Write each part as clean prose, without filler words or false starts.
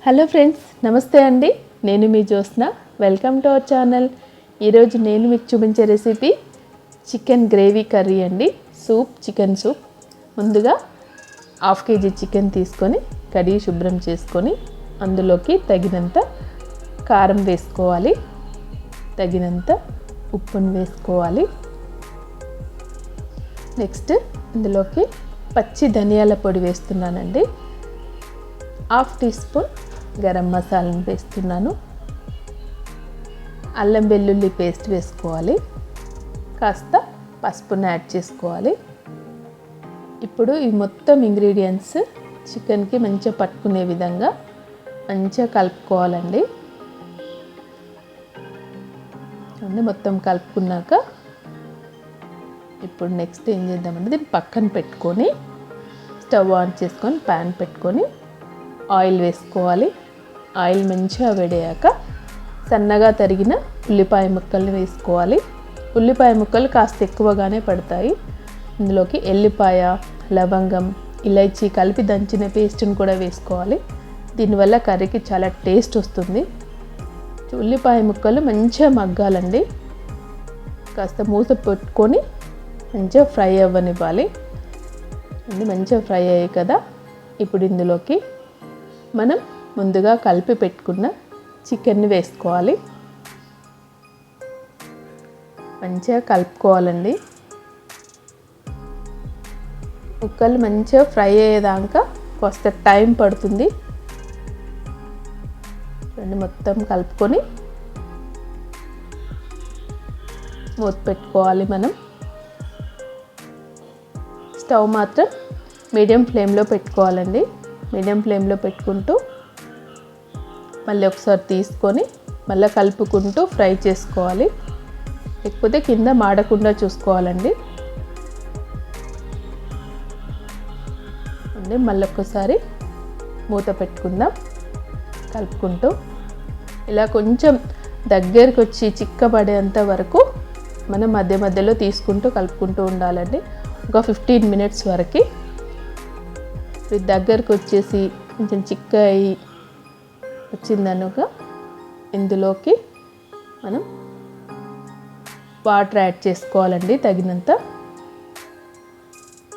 Hello friends, నమస్తే అండి. నేను మీ Jyotsna. Welcome to our channel. ఈరోజు నేను మీకు చూపించే రెసిపీ చికెన్ గ్రేవీ కర్రీ అండి. Chicken soup. ముందుగా 1/2 kg చికెన్ తీసుకొని కడిగి శుభ్రం చేసుకొని అందులోకి తగినంత కారం వేసుకోవాలి, తగినంత ఉప్పును వేసుకోవాలి. నెక్స్ట్ ఇందులోకి పచ్చి ధనియాల పొడి వేస్తున్నానండి. 1/2 టీ స్పూన్ గరం మసాలాను వేస్తున్నాను. అల్లం వెల్లుల్లి పేస్ట్ వేసుకోవాలి. కాస్త పసుపును యాడ్ చేసుకోవాలి. ఇప్పుడు ఈ మొత్తం ఇంగ్రీడియంట్స్ చికెన్కి మంచిగా పట్టుకునే విధంగా మంచిగా కలుపుకోవాలండి. మొత్తం కలుపుకున్నాక ఇప్పుడు నెక్స్ట్ ఏం చేద్దామంటే దీన్ని పక్కన పెట్టుకొని స్టవ్ ఆన్ చేసుకొని ప్యాన్ పెట్టుకొని ఆయిల్ వేసుకోవాలి. ఆయిల్ మంచిగా వేడయ్యాక సన్నగా తరిగిన ఉల్లిపాయ ముక్కల్ని వేసుకోవాలి. ఉల్లిపాయ ముక్కలు కాస్త ఎక్కువగానే పడతాయి. ఇందులోకి ఎల్లిపాయ, లవంగం, ఇలైచీ కలిపి దంచిన పేస్ట్ని కూడా వేసుకోవాలి. దీనివల్ల కర్రీకి చాలా టేస్ట్ వస్తుంది. ఉల్లిపాయ ముక్కలు మంచిగా మగ్గాలండి. కాస్త మూత పెట్టుకొని మంచిగా ఫ్రై అవ్వనివ్వాలి. మంచిగా ఫ్రై అయ్యాయి కదా. ఇప్పుడు ఇందులోకి మనం ముందుగా కలిపి పెట్టుకున్న చికెన్ని వేసుకోవాలి. మంచిగా కలుపుకోవాలండి. ముక్కలు మంచిగా ఫ్రై అయ్యేదాకా కాస్త టైం పడుతుంది. మొత్తం కలుపుకొని మూత పెట్టుకోవాలి. మనం స్టవ్ మాత్రం మీడియం ఫ్లేమ్లో పెట్టుకోవాలండి. మీడియం ఫ్లేమ్లో పెట్టుకుంటూ మళ్ళీ ఒకసారి తీసుకొని మళ్ళీ కలుపుకుంటూ ఫ్రై చేసుకోవాలి. లేకపోతే కింద మాడకుండా చూసుకోవాలండి. మళ్ళీ ఒక్కసారి మూత పెట్టుకుందాం. కలుపుకుంటూ ఇలా కొంచెం దగ్గరికి వచ్చి చిక్కబడేంత వరకు మనం మధ్య మధ్యలో తీసుకుంటూ కలుపుకుంటూ ఉండాలండి. ఒక 15 minutes వరకు. దగ్గరకు వచ్చేసి కొంచెం చిక్క అయి వచ్చిందనుక ఇందులోకి మనం వాటర్ యాడ్ చేసుకోవాలండి తగినంత.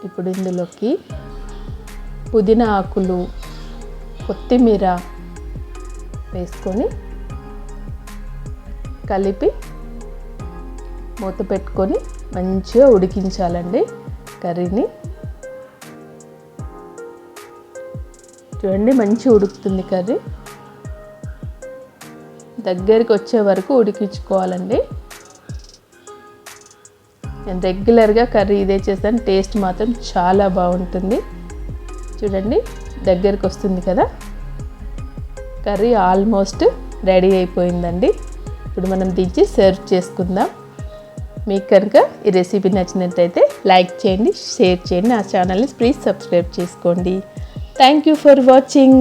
ఇప్పుడు ఇందులోకి పుదీనా ఆకులు, కొత్తిమీర వేసుకొని కలిపి మూత పెట్టుకొని మంచిగా ఉడికించాలండి కర్రీని. చూడండి, మంచిగా ఉడుకుతుంది కర్రీ. దగ్గరికి వచ్చే వరకు ఉడికించుకోవాలండి. నేను రెగ్యులర్గా కర్రీ ఇదే చేస్తాను. టేస్ట్ మాత్రం చాలా బాగుంటుంది. చూడండి, దగ్గరికి వస్తుంది కదా. కర్రీ ఆల్మోస్ట్ రెడీ అయిపోయిందండి. ఇప్పుడు మనం దించి సర్వ్ చేసుకుందాం. మీకు కనుక ఈ రెసిపీ నచ్చినట్లయితే లైక్ చేయండి, షేర్ చేయండి. నా ఛానల్ని ప్లీజ్ సబ్స్క్రైబ్ చేసుకోండి. Thank you for watching.